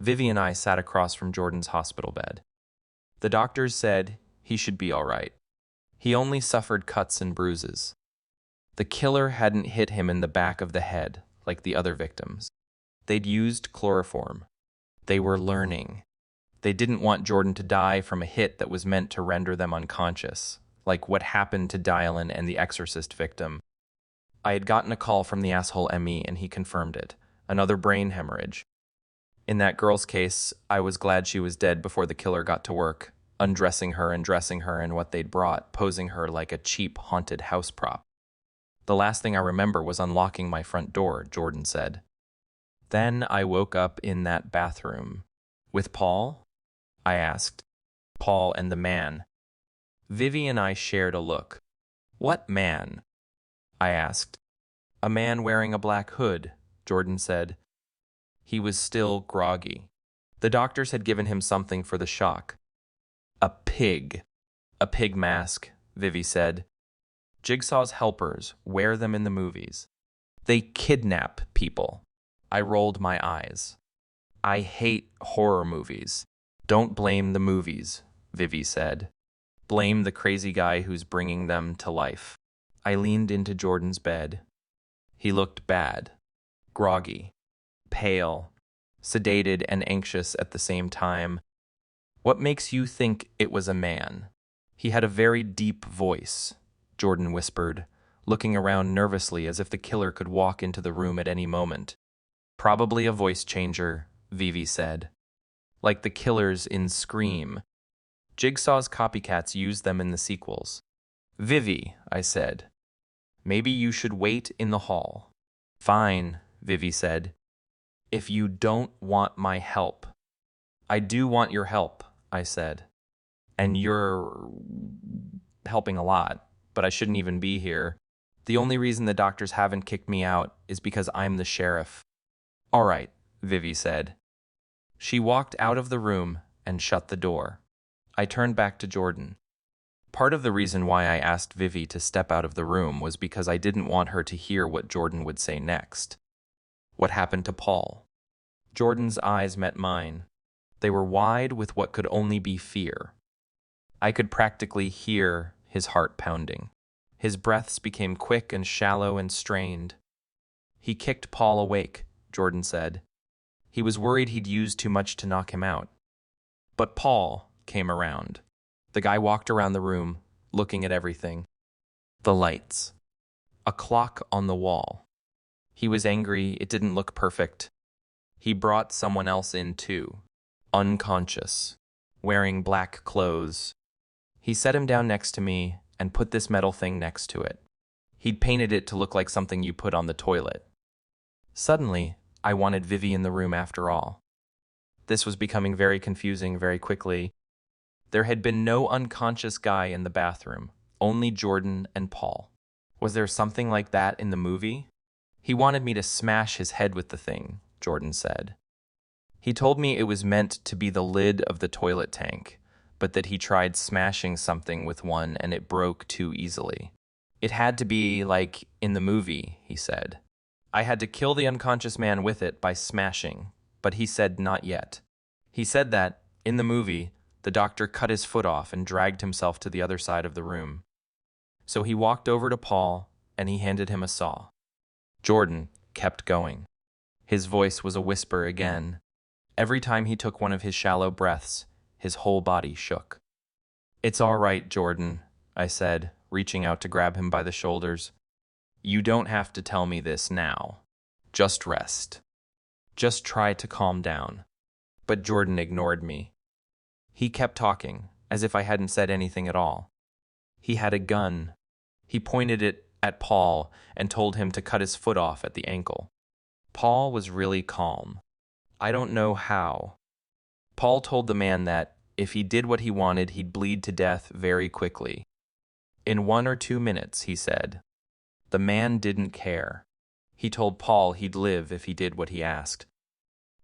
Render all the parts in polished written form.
Vivi and I sat across from Jordan's hospital bed. The doctors said he should be all right. He only suffered cuts and bruises. The killer hadn't hit him in the back of the head like the other victims. They'd used chloroform. They were learning. They didn't want Jordan to die from a hit that was meant to render them unconscious, like what happened to Dylan and the Exorcist victim. I had gotten a call from the asshole ME and he confirmed it. Another brain hemorrhage. In that girl's case, I was glad she was dead before the killer got to work, undressing her and dressing her in what they'd brought, posing her like a cheap haunted house prop. The last thing I remember was unlocking my front door, Jordan said. Then I woke up in that bathroom. With Paul? I asked. Paul and the man. Vivi and I shared a look. What man? I asked. A man wearing a black hood, Jordan said. He was still groggy. The doctors had given him something for the shock. A pig. A pig mask, Vivi said. Jigsaw's helpers wear them in the movies. They kidnap people. I rolled my eyes. I hate horror movies. Don't blame the movies, Vivi said. Blame the crazy guy who's bringing them to life. I leaned into Jordan's bed. He looked bad, groggy, pale, sedated and anxious at the same time. What makes you think it was a man? He had a very deep voice, Jordan whispered, looking around nervously as if the killer could walk into the room at any moment. Probably a voice changer, Vivi said. Like the killers in Scream. Jigsaw's copycats used them in the sequels. Vivi, I said. Maybe you should wait in the hall. Fine, Vivi said. If you don't want my help. I do want your help, I said. And you're helping a lot, but I shouldn't even be here. The only reason the doctors haven't kicked me out is because I'm the sheriff. All right, Vivi said. She walked out of the room and shut the door. I turned back to Jordan. Part of the reason why I asked Vivi to step out of the room was because I didn't want her to hear what Jordan would say next. What happened to Paul? Jordan's eyes met mine. They were wide with what could only be fear. I could practically hear his heart pounding. His breaths became quick and shallow and strained. He kicked Paul awake, Jordan said. He was worried he'd used too much to knock him out. But Paul came around. The guy walked around the room, looking at everything. The lights. A clock on the wall. He was angry. It didn't look perfect. He brought someone else in too. Unconscious. Wearing black clothes. He set him down next to me and put this metal thing next to it. He'd painted it to look like something you put on the toilet. Suddenly, I wanted Vivi in the room after all. This was becoming very confusing very quickly. There had been no unconscious guy in the bathroom, only Jordan and Paul. Was there something like that in the movie? He wanted me to smash his head with the thing, Jordan said. He told me it was meant to be the lid of the toilet tank, but that he tried smashing something with one and it broke too easily. It had to be like in the movie, he said. I had to kill the unconscious man with it by smashing, but he said not yet. He said that, in the movie, the doctor cut his foot off and dragged himself to the other side of the room. So he walked over to Paul and he handed him a saw. Jordan kept going. His voice was a whisper again. Every time he took one of his shallow breaths, his whole body shook. It's all right, Jordan, I said, reaching out to grab him by the shoulders. You don't have to tell me this now. Just rest. Just try to calm down. But Jordan ignored me. He kept talking, as if I hadn't said anything at all. He had a gun. He pointed it at Paul and told him to cut his foot off at the ankle. Paul was really calm. I don't know how. Paul told the man that, if he did what he wanted, he'd bleed to death very quickly. In 1 or 2 minutes, he said. The man didn't care. He told Paul he'd live if he did what he asked.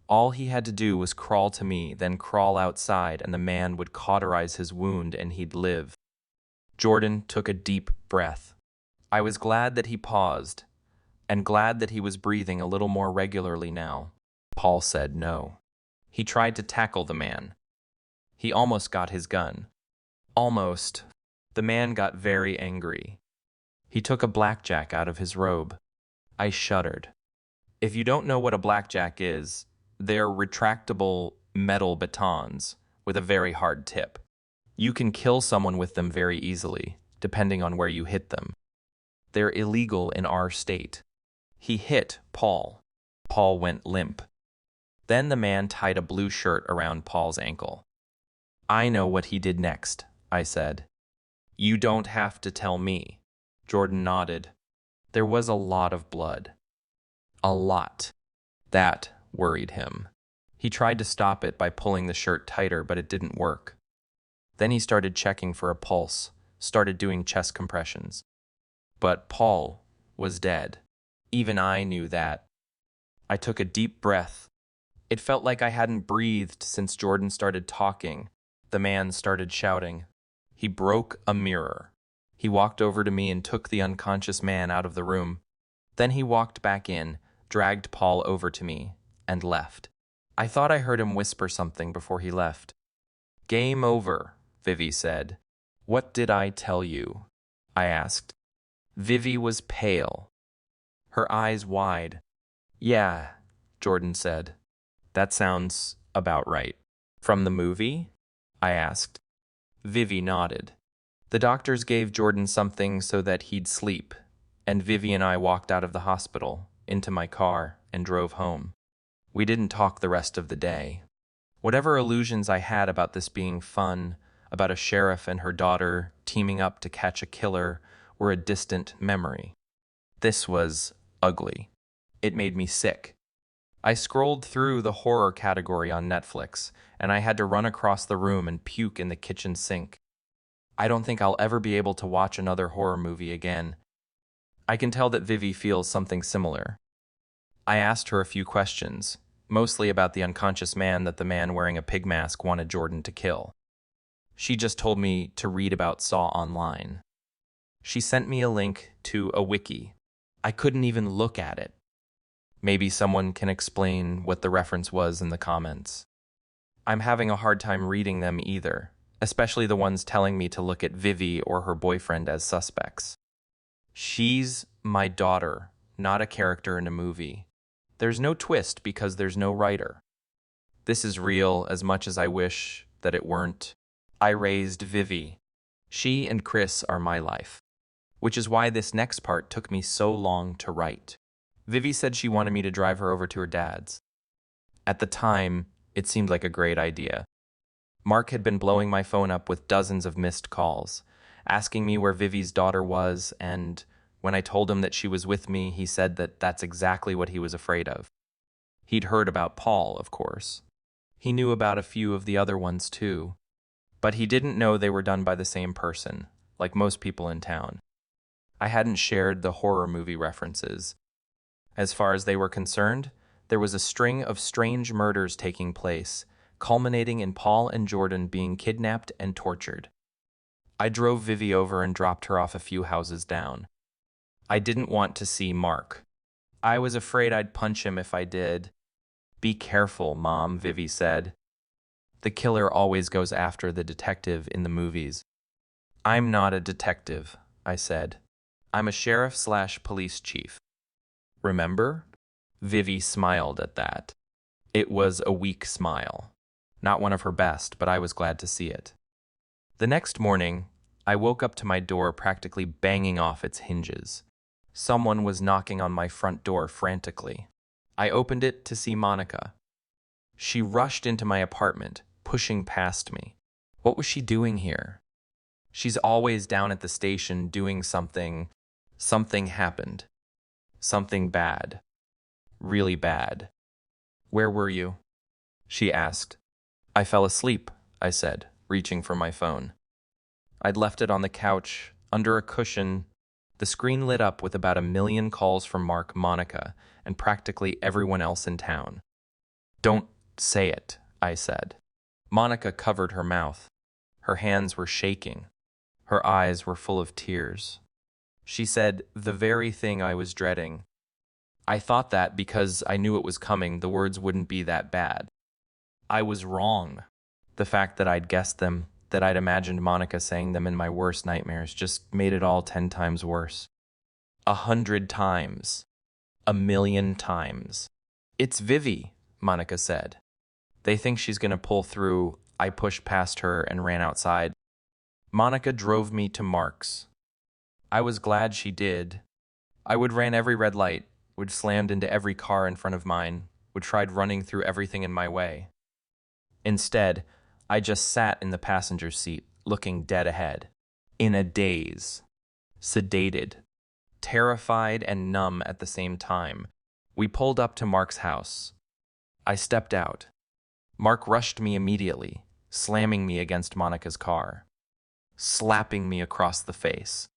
All he had to do was crawl to me, then crawl outside, and the man would cauterize his wound and he'd live. Jordan took a deep breath. I was glad that he paused, and glad that he was breathing a little more regularly now. Paul said no. He tried to tackle the man. He almost got his gun. Almost. The man got very angry. He took a blackjack out of his robe. I shuddered. If you don't know what a blackjack is, they're retractable metal batons with a very hard tip. You can kill someone with them very easily, depending on where you hit them. They're illegal in our state. He hit Paul. Paul went limp. Then the man tied a blue shirt around Paul's ankle. I know what he did next, I said. You don't have to tell me. Jordan nodded. There was a lot of blood. A lot. That worried him. He tried to stop it by pulling the shirt tighter, but it didn't work. Then he started checking for a pulse, started doing chest compressions. But Paul was dead. Even I knew that. I took a deep breath. It felt like I hadn't breathed since Jordan started talking. The man started shouting. He broke a mirror. He walked over to me and took the unconscious man out of the room. Then he walked back in, dragged Paul over to me, and left. I thought I heard him whisper something before he left. Game over, Vivi said. What did I tell you? I asked. Vivi was pale, her eyes wide. Yeah, Jordan said. That sounds about right. From the movie? I asked. Vivi nodded. The doctors gave Jordan something so that he'd sleep, and Vivi and I walked out of the hospital, into my car, and drove home. We didn't talk the rest of the day. Whatever illusions I had about this being fun, about a sheriff and her daughter teaming up to catch a killer, were a distant memory. This was ugly. It made me sick. I scrolled through the horror category on Netflix, and I had to run across the room and puke in the kitchen sink. I don't think I'll ever be able to watch another horror movie again. I can tell that Vivi feels something similar. I asked her a few questions, mostly about the unconscious man that the man wearing a pig mask wanted Jordan to kill. She just told me to read about Saw online. She sent me a link to a wiki. I couldn't even look at it. Maybe someone can explain what the reference was in the comments. I'm having a hard time reading them either, especially the ones telling me to look at Vivi or her boyfriend as suspects. She's my daughter, not a character in a movie. There's no twist because there's no writer. This is real as much as I wish that it weren't. I raised Vivi. She and Chris are my life, which is why this next part took me so long to write. Vivi said she wanted me to drive her over to her dad's. At the time, it seemed like a great idea. Mark had been blowing my phone up with dozens of missed calls, asking me where Vivi's daughter was, and when I told him that she was with me, he said that that's exactly what he was afraid of. He'd heard about Paul, of course. He knew about a few of the other ones too, but he didn't know they were done by the same person, like most people in town. I hadn't shared the horror movie references. As far as they were concerned, there was a string of strange murders taking place, culminating in Paul and Jordan being kidnapped and tortured. I drove Vivi over and dropped her off a few houses down. I didn't want to see Mark. I was afraid I'd punch him if I did. Be careful, Mom, Vivi said. The killer always goes after the detective in the movies. I'm not a detective, I said. I'm a sheriff/police chief. Remember? Vivi smiled at that. It was a weak smile. Not one of her best, but I was glad to see it. The next morning, I woke up to my door practically banging off its hinges. Someone was knocking on my front door frantically. I opened it to see Monica. She rushed into my apartment, pushing past me. What was she doing here? She's always down at the station doing something. Something happened. Something bad. Really bad. Where were you? She asked. I fell asleep, I said, reaching for my phone. I'd left it on the couch, under a cushion. The screen lit up with about 1 million calls from Mark, Monica, and practically everyone else in town. Don't say it, I said. Monica covered her mouth. Her hands were shaking. Her eyes were full of tears. She said the very thing I was dreading. I thought that because I knew it was coming, the words wouldn't be that bad. I was wrong. The fact that I'd guessed them, that I'd imagined Monica saying them in my worst nightmares, just made it all 10 times worse. 100 times. 1,000,000 times. It's Vivi, Monica said. They think she's going to pull through. I pushed past her and ran outside. Monica drove me to Mark's. I was glad she did. I would ran every red light, would slammed into every car in front of mine, would tried running through everything in my way. Instead, I just sat in the passenger seat, looking dead ahead, in a daze, sedated, terrified and numb at the same time. We pulled up to Mark's house. I stepped out. Mark rushed me immediately, slamming me against Monica's car, slapping me across the face,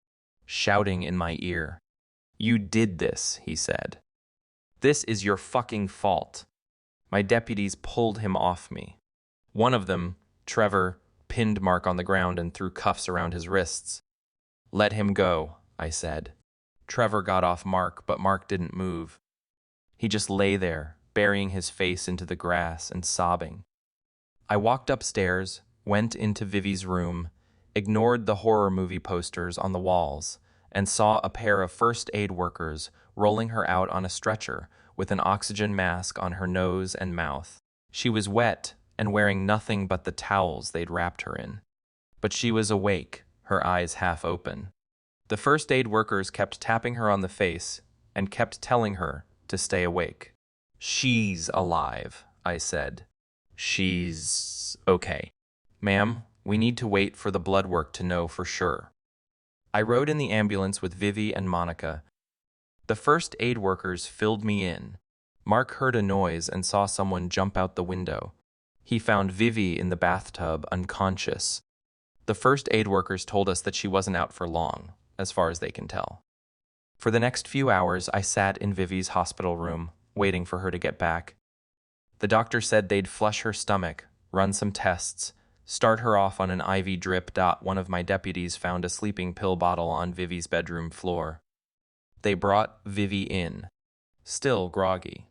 shouting in my ear. You did this, he said. This is your fucking fault. My deputies pulled him off me. One of them, Trevor, pinned Mark on the ground and threw cuffs around his wrists. Let him go, I said. Trevor got off Mark, but Mark didn't move. He just lay there, burying his face into the grass and sobbing. I walked upstairs, went into Vivi's room, ignored the horror movie posters on the walls, and saw a pair of first aid workers rolling her out on a stretcher with an oxygen mask on her nose and mouth. She was wet and wearing nothing but the towels they'd wrapped her in. But she was awake, her eyes half open. The first aid workers kept tapping her on the face and kept telling her to stay awake. She's alive, I said. She's okay. Ma'am, we need to wait for the blood work to know for sure. I rode in the ambulance with Vivi and Monica. The first aid workers filled me in. Mark heard a noise and saw someone jump out the window. He found Vivi in the bathtub, unconscious. The first aid workers told us that she wasn't out for long, as far as they can tell. For the next few hours, I sat in Vivi's hospital room, waiting for her to get back. The doctor said they'd flush her stomach, run some tests, start her off on an IV drip. One of my deputies found a sleeping pill bottle on Vivi's bedroom floor. They brought Vivi in, still groggy.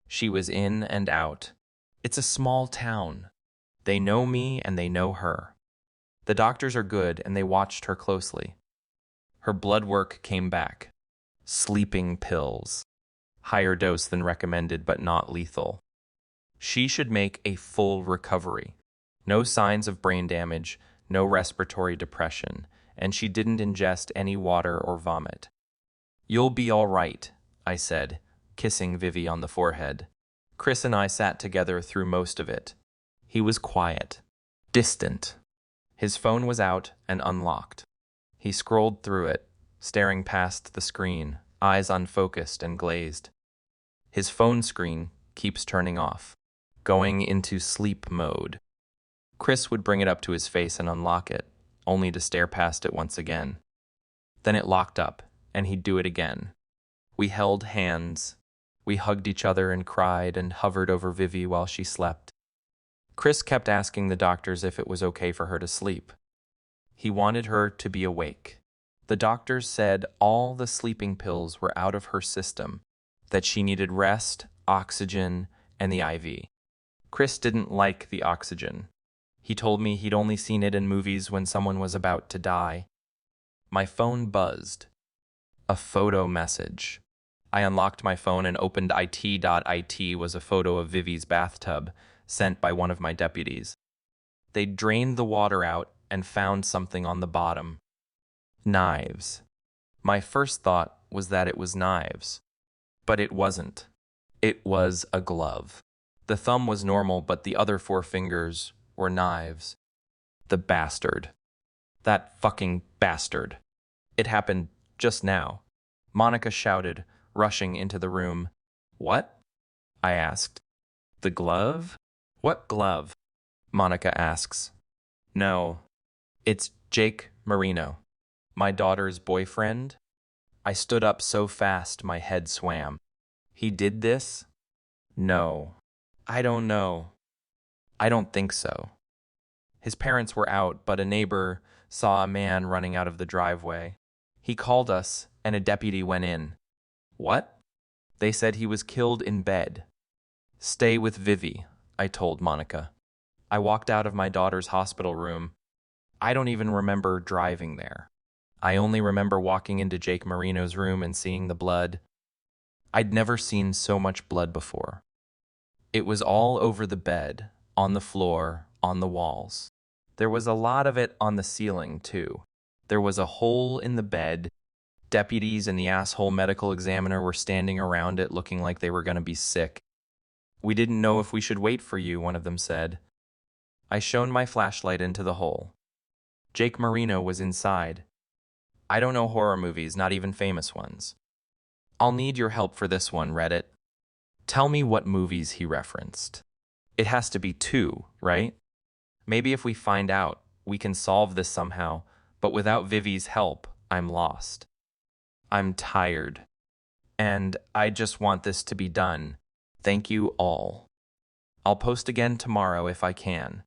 She was in and out. It's a small town. They know me and they know her. The doctors are good and they watched her closely. Her blood work came back. Sleeping pills. Higher dose than recommended but not lethal. She should make a full recovery. No signs of brain damage, no respiratory depression, and she didn't ingest any water or vomit. You'll be all right, I said, kissing Vivi on the forehead. Chris and I sat together through most of it. He was quiet, distant. His phone was out and unlocked. He scrolled through it, staring past the screen, eyes unfocused and glazed. His phone screen keeps turning off, going into sleep mode. Chris would bring it up to his face and unlock it, only to stare past it once again. Then it locked up, and he'd do it again. We held hands. We hugged each other and cried and hovered over Vivi while she slept. Chris kept asking the doctors if it was okay for her to sleep. He wanted her to be awake. The doctors said all the sleeping pills were out of her system, that she needed rest, oxygen, and the IV. Chris didn't like the oxygen. He told me he'd only seen it in movies when someone was about to die. My phone buzzed. A photo message. I unlocked my phone and opened it was a photo of Vivi's bathtub, sent by one of my deputies. They'd drained the water out and found something on the bottom. Knives. My first thought was that it was knives. But it wasn't. It was a glove. The thumb was normal, but the other 4 fingers were knives. The bastard. That fucking bastard. It happened just now. Monica shouted, rushing into the room. What? I asked. The glove? What glove? Monica asks. No, it's Jake Marino, my daughter's boyfriend. I stood up so fast my head swam. He did this? No. I don't know. I don't think so. His parents were out, but a neighbor saw a man running out of the driveway. He called us, and a deputy went in. What? They said he was killed in bed. Stay with Vivi, I told Monica. I walked out of my daughter's hospital room. I don't even remember driving there. I only remember walking into Jake Marino's room and seeing the blood. I'd never seen so much blood before. It was all over the bed, on the floor, on the walls. There was a lot of it on the ceiling, too. There was a hole in the bed. Deputies and the asshole medical examiner were standing around it looking like they were going to be sick. "We didn't know if we should wait for you," one of them said. I shone my flashlight into the hole. Jake Marino was inside. I don't know horror movies, not even famous ones. I'll need your help for this one, Reddit. Tell me what movies he referenced. It has to be 2, right? Maybe if we find out, we can solve this somehow, but without Vivi's help, I'm lost. I'm tired. And I just want this to be done. Thank you all. I'll post again tomorrow if I can.